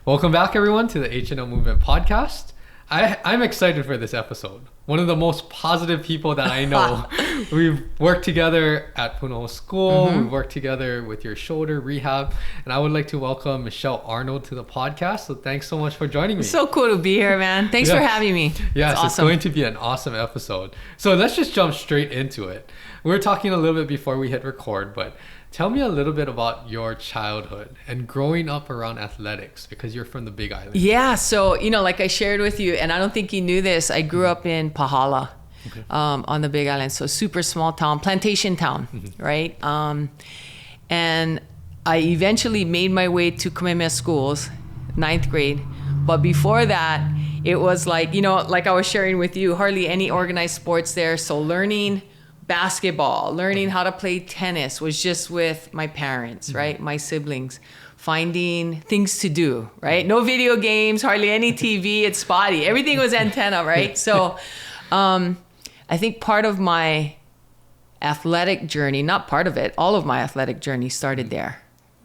Welcome back, everyone, to the HNL Movement podcast. I'm excited for this episode. One of the most positive people that I know. We've worked together at Puno School. We've worked together with your shoulder rehab. And I would like to welcome Michelle Arnold to the podcast. So thanks so much for joining me. It's so cool to be here, man. Thanks for having me. Yes, awesome. It's going to be an awesome episode. So let's just jump straight into it. We were talking a little bit before we hit record, but tell me a little bit about your childhood and growing up around athletics, because you're from the Big Island. Yeah, so, like I shared with you, and I don't think you knew this, I grew up in Pahala, on the Big Island. So super small town, plantation town, right? And I eventually made my way to Kamehameha schools, 9th grade. But before that, it was like, like I was sharing with you, hardly any organized sports there. So learning basketball, learning how to play tennis was just with my parents, right? My siblings, finding things to do, right? No video games, hardly any TV, it's spotty. Everything was antenna, right? So I think part of my athletic journey, not part of it, all of my athletic journey started there,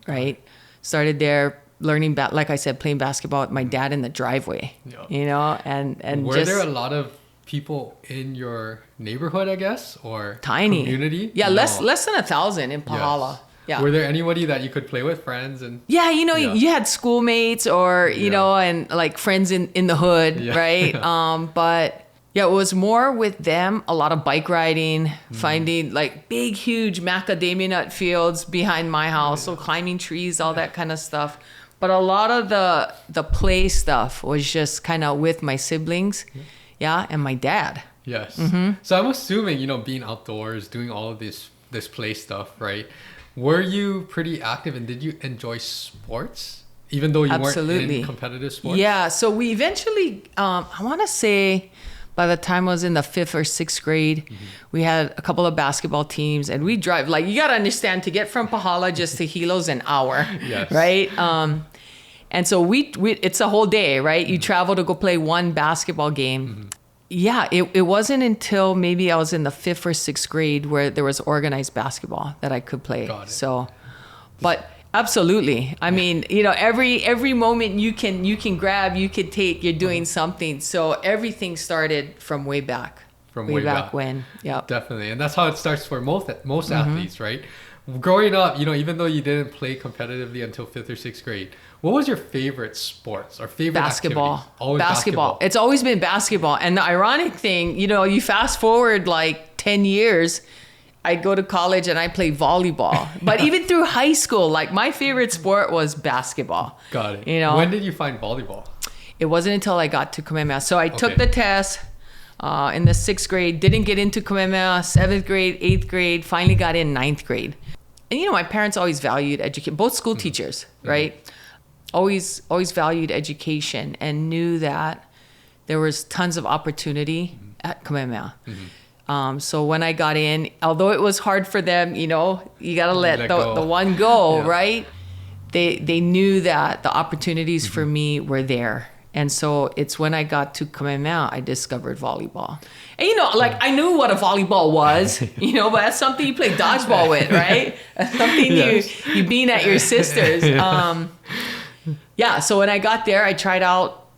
right? Started there learning, like I said, playing basketball with my dad in the driveway, and were there a lot of people in your neighborhood, I guess, or tiny community? Yeah, less than 1,000 in Pahala. Yes. Yeah. Were there anybody that you could play with, friends? And you had schoolmates or and like friends in the hood, right? But yeah, it was more with them. A lot of bike riding, finding like big, huge macadamia nut fields behind my house, so climbing trees, all that kind of stuff. But a lot of the play stuff was just kind of with my siblings. And my dad. Yes. So I'm assuming, being outdoors, doing all of this play stuff, right? Were you pretty active, and did you enjoy sports, even though you weren't in competitive sports? Yeah. So we eventually, I want to say by the time I was in the 5th or 6th grade, we had a couple of basketball teams, and we drive, like, you got to understand, to get from Pahala just to Hilo's an hour, right? And so we it's a whole day, right? You travel to go play one basketball game. Yeah, it wasn't until maybe I was in the 5th or 6th grade where there was organized basketball that I could play. Got it. So, but absolutely. I mean, every moment you can grab, you could take, you're doing something. So everything started from way back. Way back when. Yeah. Definitely. And that's how it starts for most athletes, right? Growing up, even though you didn't play competitively until 5th or 6th grade, what was your favorite sports or favorite basketball? Activity? Always basketball. It's always been basketball. And the ironic thing, you fast forward like 10 years, I go to college and I play volleyball. But even through high school, like my favorite sport was basketball. Got it. When did you find volleyball? It wasn't until I got to Kamehameha. So I took the test in the 6th grade, didn't get into Kamehameha, 7th grade, 8th grade, finally got in 9th grade. And my parents always valued education, both school teachers, right? Always valued education and knew that there was tons of opportunity at Kamehameha. So when I got in, although it was hard for them, you got to let the one go, right? They knew that the opportunities for me were there. And so it's when I got to Kamehameha, I discovered volleyball. And, I knew what a volleyball was, but that's something you play dodgeball with, right? That's something you bean at your sisters. So when I got there, I tried out.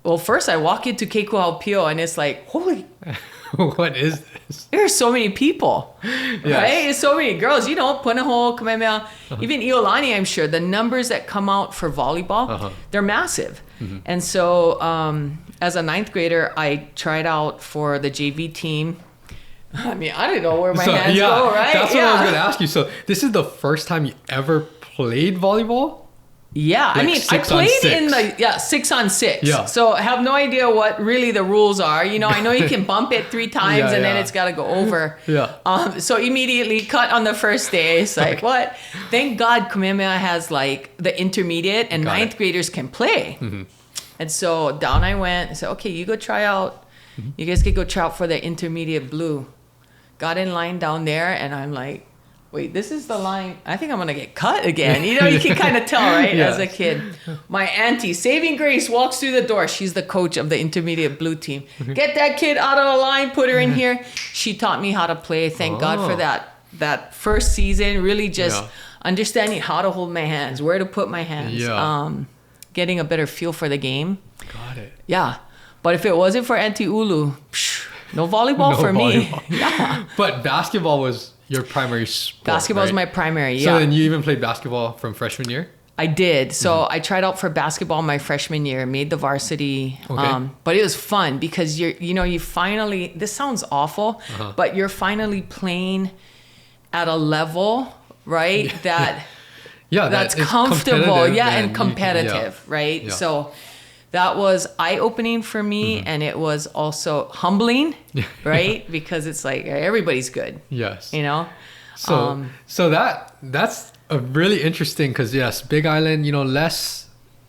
Well, first I walk into Keikuaupio and it's like, holy. What is this? There are so many people, right? There's so many girls, Punahou, Kamehameha, even Iolani, I'm sure. The numbers that come out for volleyball, they're massive. And so as a 9th grader, I tried out for the JV team. I mean, I don't know where my hands go, right? That's what I was going to ask you. So this is the first time you ever played volleyball? Yeah, like I mean, I played in the 6-on-6. Yeah. So I have no idea what really the rules are. I know you can bump it 3 times and then it's got to go over. So immediately cut on the first day. It's like, what? Thank God Kamehameha has like the intermediate and 9th graders can play. And so down I went. I said, okay, you go try out. You guys could go try out for the intermediate blue. Got in line down there and I'm like, wait, this is the line. I think I'm going to get cut again. You can kind of tell, right? As a kid. My auntie, saving grace, walks through the door. She's the coach of the intermediate blue team. Get that kid out of the line. Put her in here. She taught me how to play. Thank God for that first season. Really just understanding how to hold my hands, where to put my hands. getting a better feel for the game. Got it. Yeah. But if it wasn't for Auntie Ulu, no volleyball for me. Yeah. But basketball was your primary sport, Basketball was right? my primary, So yeah. then you even played basketball from freshman year? I did. So I tried out for basketball my freshman year, made the varsity. Okay. But it was fun because you finally, this sounds awful, but you're finally playing at a level, right? That that's is comfortable. competitive Yeah. And competitive, right? Yeah. So that was eye-opening for me. And it was also humbling, right? Because it's like, everybody's good, Yes. you know? So that's a really interesting, because yes, Big Island, less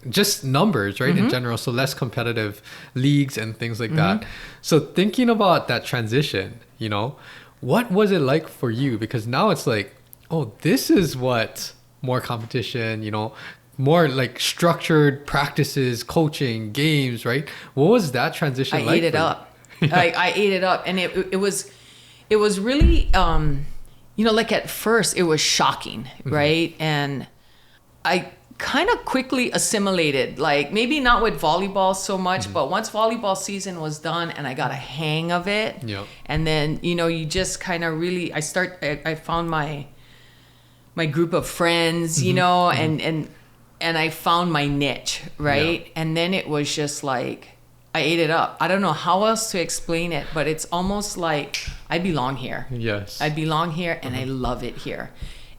just numbers, right, in general, so less competitive leagues and things like that. So thinking about that transition, what was it like for you? Because now it's like, oh, this is what more competition, more like structured practices, coaching, games, right? What was that transition like? I ate it up. I ate it up, and it was really like at first it was shocking, right? And I kind of quickly assimilated, like maybe not with volleyball so much, but once volleyball season was done and I got a hang of it, and then you just kind of really I found my group of friends, and I found my niche, right? And then it was just like I ate it up. I don't know how else to explain it, but it's almost like I belong here. Yes. I belong here and I love it here.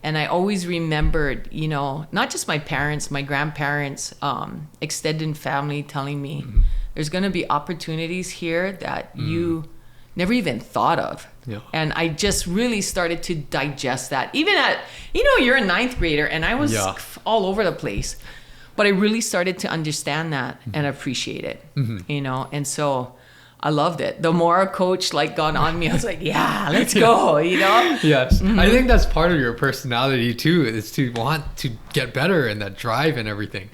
And I always remembered, not just my parents, my grandparents, extended family telling me there's going to be opportunities here that you never even thought of. Yeah. And I just really started to digest that. Even at, you're a ninth grader and I was all over the place. But I really started to understand that and appreciate it, and so I loved it. The more a coach got on me, I was like, yeah, let's go, Yes. I think that's part of your personality too, is to want to get better and that drive and everything.